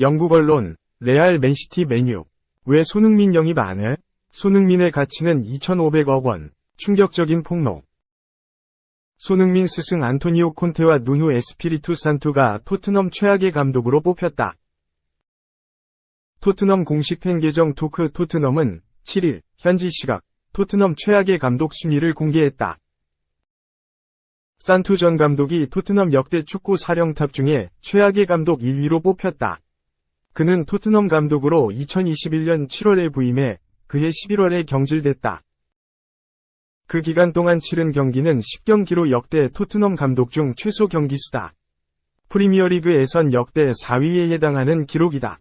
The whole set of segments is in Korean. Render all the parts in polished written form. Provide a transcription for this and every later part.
영국 언론, 레알 맨시티 맨유. 왜 손흥민 영입 안 해? 손흥민의 가치는 2,500억 원. 충격적인 폭로. 손흥민 스승 안토니오 콘테와 누누 에스피리투 산투가 토트넘 최악의 감독으로 뽑혔다. 토트넘 공식 팬 계정 토크 토트넘은 7일 현지 시각 토트넘 최악의 감독 순위를 공개했다. 산투 전 감독이 토트넘 역대 축구 사령탑 중에 최악의 감독 1위로 뽑혔다. 그는 토트넘 감독으로 2021년 7월에 부임해 그해 11월에 경질됐다. 그 기간 동안 치른 경기는 10경기로 역대 토트넘 감독 중 최소 경기 수다. 프리미어리그에선 역대 4위에 해당하는 기록이다.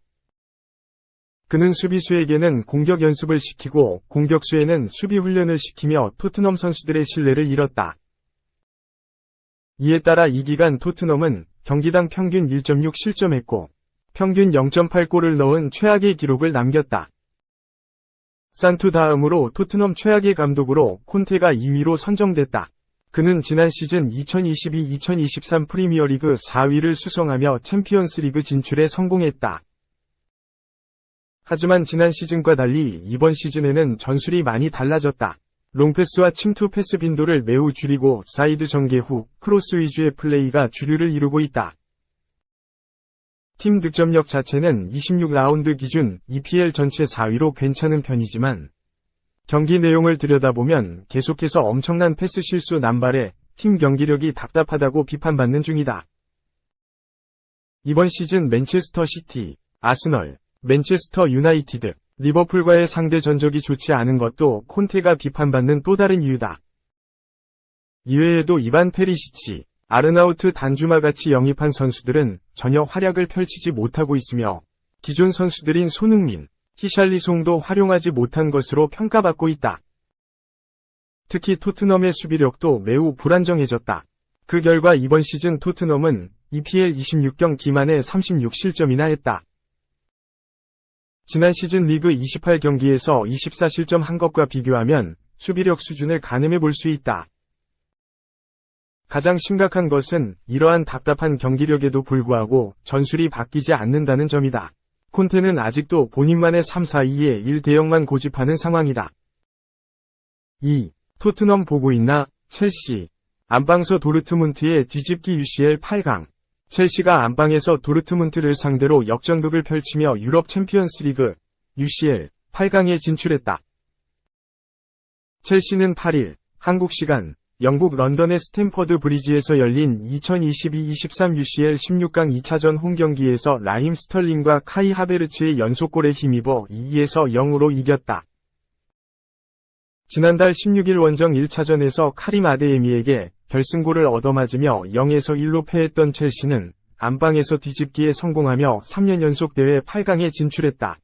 그는 수비수에게는 공격 연습을 시키고 공격수에는 수비 훈련을 시키며 토트넘 선수들의 신뢰를 잃었다. 이에 따라 이 기간 토트넘은 경기당 평균 1.6 실점했고 평균 0.8골을 넣은 최악의 기록을 남겼다. 산투 다음으로 토트넘 최악의 감독으로 콘테가 2위로 선정됐다. 그는 지난 시즌 2022-2023 프리미어리그 4위를 수성하며 챔피언스리그 진출에 성공했다. 하지만 지난 시즌과 달리 이번 시즌에는 전술이 많이 달라졌다. 롱패스와 침투 패스 빈도를 매우 줄이고 사이드 전개 후 크로스 위주의 플레이가 주류를 이루고 있다. 팀 득점력 자체는 26라운드 기준 EPL 전체 4위로 괜찮은 편이지만 경기 내용을 들여다보면 계속해서 엄청난 패스 실수 남발에 팀 경기력이 답답하다고 비판받는 중이다. 이번 시즌 맨체스터 시티, 아스널, 맨체스터 유나이티드, 리버풀과의 상대 전적이 좋지 않은 것도 콘테가 비판받는 또 다른 이유다. 이외에도 이반 페리시치, 아르나우트 단주마같이 영입한 선수들은 전혀 활약을 펼치지 못하고 있으며 기존 선수들인 손흥민, 히샬리송도 활용하지 못한 것으로 평가받고 있다. 특히 토트넘의 수비력도 매우 불안정해졌다. 그 결과 이번 시즌 토트넘은 EPL 26경기 만에 36실점이나 했다. 지난 시즌 리그 28경기에서 24실점한 것과 비교하면 수비력 수준을 가늠해 볼 수 있다. 가장 심각한 것은 이러한 답답한 경기력에도 불구하고 전술이 바뀌지 않는다는 점이다. 콘테는 아직도 본인만의 3-4-2의 1대형만 고집하는 상황이다. 2. 토트넘 보고 있나? 첼시. 안방서 도르트문트의 뒤집기 UCL 8강. 첼시가 안방에서 도르트문트를 상대로 역전극을 펼치며 유럽 챔피언스리그 UCL 8강에 진출했다. 첼시는 8일 한국 시간 영국 런던의 스탬퍼드 브리지에서 열린 2022-23 UCL 16강 2차전 홈경기에서 라힘 스털링과 카이 하베르츠의 연속골에 힘입어 2-0로 0으로 이겼다. 지난달 16일 원정 1차전에서 카림 아데예미에게 결승골을 얻어맞으며 0-1로 패했던 첼시는 안방에서 뒤집기에 성공하며 3년 연속 대회 8강에 진출했다.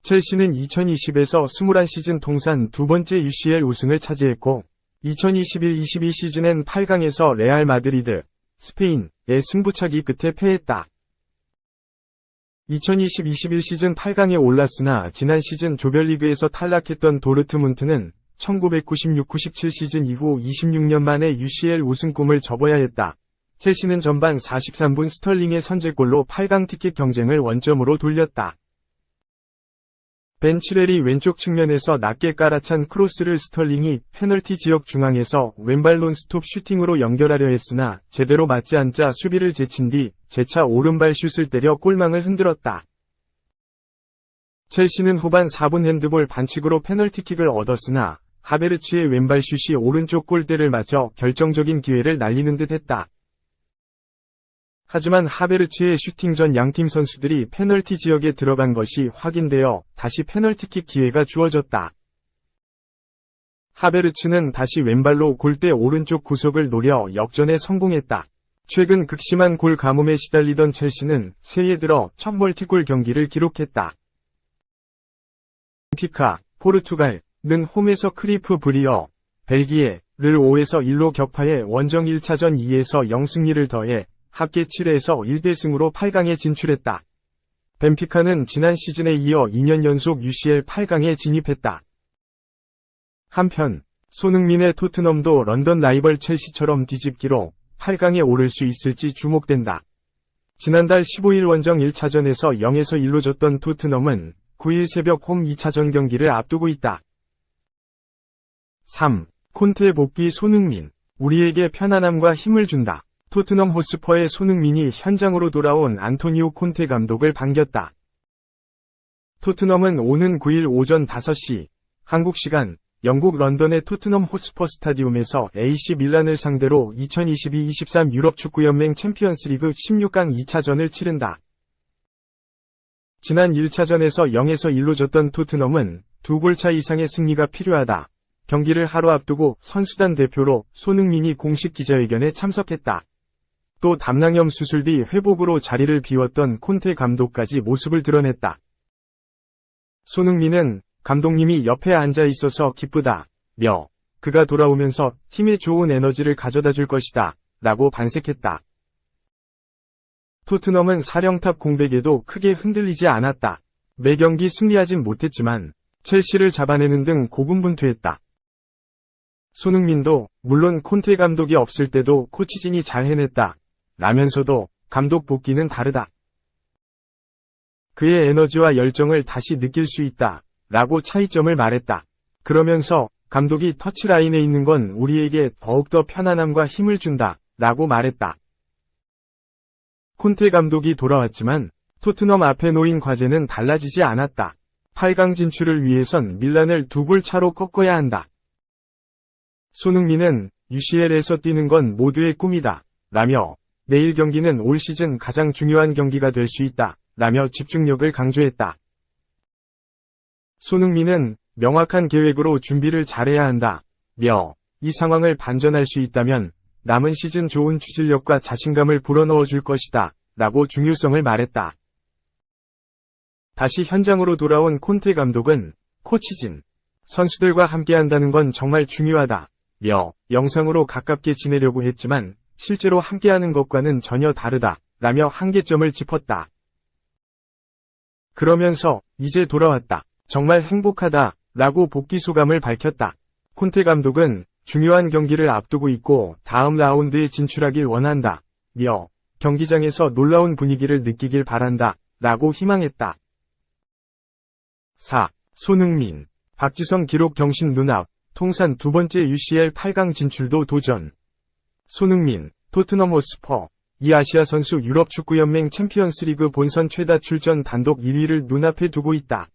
첼시는 2020에서 21시즌 통산 두 번째 UCL 우승을 차지했고 2021-22 시즌엔 8강에서 레알 마드리드, 스페인의 승부차기 끝에 패했다. 2020-21 시즌 8강에 올랐으나 지난 시즌 조별리그에서 탈락했던 도르트문트는 1996-97 시즌 이후 26년 만에 UCL 우승 꿈을 접어야 했다. 첼시는 전반 43분 스털링의 선제골로 8강 티켓 경쟁을 원점으로 돌렸다. 벤 치렐이 왼쪽 측면에서 낮게 깔아찬 크로스를 스털링이 페널티 지역 중앙에서 왼발 논스톱 슈팅으로 연결하려 했으나 제대로 맞지 않자 수비를 제친 뒤 재차 오른발 슛을 때려 골망을 흔들었다. 첼시는 후반 4분 핸드볼 반칙으로 페널티킥을 얻었으나 하베르츠의 왼발 슛이 오른쪽 골대를 맞아 결정적인 기회를 날리는 듯 했다. 하지만 하베르츠의 슈팅 전 양팀 선수들이 페널티 지역에 들어간 것이 확인되어 다시 페널티킥 기회가 주어졌다. 하베르츠는 다시 왼발로 골대 오른쪽 구석을 노려 역전에 성공했다. 최근 극심한 골 가뭄에 시달리던 첼시는 새해 들어 첫 멀티골 경기를 기록했다. 벤피카, 포르투갈는 홈에서 크리프 브리어, 벨기에를 5-1로 격파해 원정 1차전 2-0 승리를 더해 합계 7-1 1대승으로 8강에 진출했다. 벤피카는 지난 시즌에 이어 2년 연속 UCL 8강에 진입했다. 한편 손흥민의 토트넘도 런던 라이벌 첼시처럼 뒤집기로 8강에 오를 수 있을지 주목된다. 지난달 15일 원정 1차전에서 0에서 1로 졌던 토트넘은 9일 새벽 홈 2차전 경기를 앞두고 있다. 3. 콘테 복귀 손흥민. 우리에게 편안함과 힘을 준다. 토트넘 호스퍼의 손흥민이 현장으로 돌아온 안토니오 콘테 감독을 반겼다. 토트넘은 오는 9일 오전 5시, 한국 시간, 영국 런던의 토트넘 호스퍼 스타디움에서 AC 밀란을 상대로 2022-23 유럽 축구연맹 챔피언스리그 16강 2차전을 치른다. 지난 1차전에서 0에서 1로 졌던 토트넘은 2골차 이상의 승리가 필요하다. 경기를 하루 앞두고 선수단 대표로 손흥민이 공식 기자회견에 참석했다. 또 담낭염 수술 뒤 회복으로 자리를 비웠던 콘테 감독까지 모습을 드러냈다. 손흥민은 감독님이 옆에 앉아 있어서 기쁘다. 그가 돌아오면서 팀에 좋은 에너지를 가져다 줄 것이다. 라고 반색했다. 토트넘은 사령탑 공백에도 크게 흔들리지 않았다. 매 경기 승리하진 못했지만 첼시를 잡아내는 등 고군분투했다. 손흥민도 물론 콘테 감독이 없을 때도 코치진이 잘 해냈다. 라면서도 감독 복귀는 다르다. 그의 에너지와 열정을 다시 느낄 수 있다. 라고 차이점을 말했다. 그러면서 감독이 터치라인에 있는 건 우리에게 더욱더 편안함과 힘을 준다. 라고 말했다. 콘테 감독이 돌아왔지만 토트넘 앞에 놓인 과제는 달라지지 않았다. 8강 진출을 위해선 밀란을 2골 차로 꺾어야 한다. 손흥민은 UCL에서 뛰는 건 모두의 꿈이다. 라며 내일 경기는 올 시즌 가장 중요한 경기가 될 수 있다. 라며 집중력을 강조했다. 손흥민은 명확한 계획으로 준비를 잘해야 한다. 이 상황을 반전할 수 있다면 남은 시즌 좋은 추진력과 자신감을 불어넣어 줄 것이다. 라고 중요성을 말했다. 다시 현장으로 돌아온 콘테 감독은 코치진, 선수들과 함께한다는 건 정말 중요하다. 영상으로 가깝게 지내려고 했지만 실제로 함께하는 것과는 전혀 다르다. 라며 한계점을 짚었다. 그러면서 이제 돌아왔다. 정말 행복하다. 라고 복귀 소감을 밝혔다. 콘테 감독은 중요한 경기를 앞두고 있고 다음 라운드에 진출하길 원한다. 경기장에서 놀라운 분위기를 느끼길 바란다. 라고 희망했다. 4. 손흥민. 박지성 기록 경신 눈앞. 통산 2번째 UCL 8강 진출도 도전. 손흥민, 토트넘 호스퍼. 이 아시아 선수 유럽 축구연맹 챔피언스리그 본선 최다 출전 단독 1위를 눈앞에 두고 있다.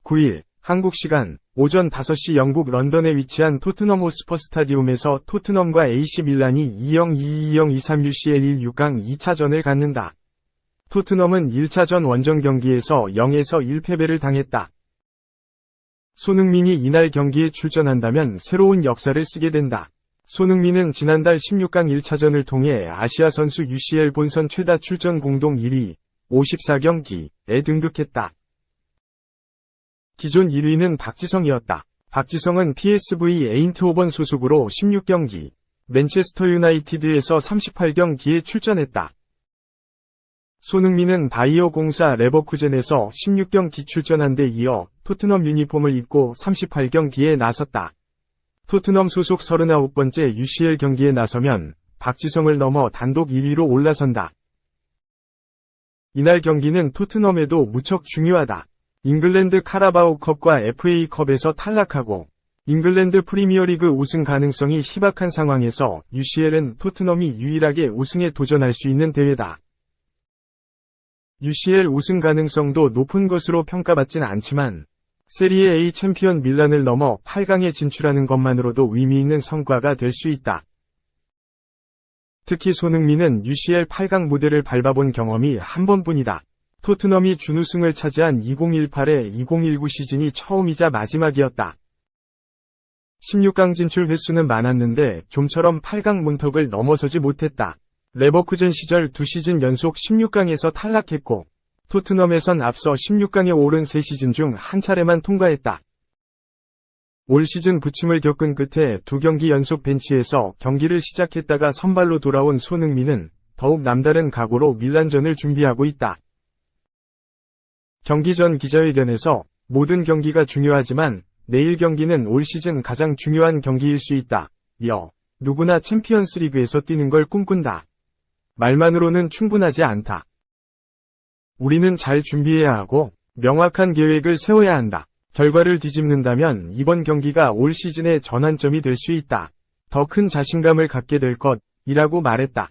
9일, 한국 시간, 오전 5시 영국 런던에 위치한 토트넘 호스퍼 스타디움에서 토트넘과 AC 밀란이 2-0, 2-2-0, 2-3 UCL 16강 2차전을 갖는다. 토트넘은 1차전 원정 경기에서 0에서 1패배를 당했다. 손흥민이 이날 경기에 출전한다면 새로운 역사를 쓰게 된다. 손흥민은 지난달 16강 1차전을 통해 아시아 선수 UCL 본선 최다 출전 공동 1위, 54경기에 등극했다. 기존 1위는 박지성이었다. 박지성은 PSV 에인트호번 소속으로 16경기, 맨체스터 유나이티드에서 38경기에 출전했다. 손흥민은 바이어 공사 레버쿠젠에서 16경기 출전한 데 이어 토트넘 유니폼을 입고 38경기에 나섰다. 토트넘 소속 39번째 UCL 경기에 나서면 박지성을 넘어 단독 1위로 올라선다. 이날 경기는 토트넘에도 무척 중요하다. 잉글랜드 카라바오컵과 FA컵에서 탈락하고 잉글랜드 프리미어리그 우승 가능성이 희박한 상황에서 UCL은 토트넘이 유일하게 우승에 도전할 수 있는 대회다. UCL 우승 가능성도 높은 것으로 평가받진 않지만 세리에 A 챔피언 밀란을 넘어 8강에 진출하는 것만으로도 의미 있는 성과가 될 수 있다. 특히 손흥민은 UCL 8강 무대를 밟아본 경험이 한 번뿐이다. 토트넘이 준우승을 차지한 2018-2019 시즌이 처음이자 마지막이었다. 16강 진출 횟수는 많았는데 좀처럼 8강 문턱을 넘어서지 못했다. 레버쿠젠 시절 2시즌 연속 16강에서 탈락했고 토트넘에선 앞서 16강에 오른 3시즌 중 한 차례만 통과했다. 올 시즌 부침을 겪은 끝에 2경기 연속 벤치에서 경기를 시작했다가 선발로 돌아온 손흥민은 더욱 남다른 각오로 밀란전을 준비하고 있다. 경기 전 기자회견에서 모든 경기가 중요하지만 내일 경기는 올 시즌 가장 중요한 경기일 수 있다. 누구나 챔피언스리그에서 뛰는 걸 꿈꾼다. 말만으로는 충분하지 않다. 우리는 잘 준비해야 하고 명확한 계획을 세워야 한다. 결과를 뒤집는다면 이번 경기가 올 시즌의 전환점이 될 수 있다. 더 큰 자신감을 갖게 될 것이라고 말했다.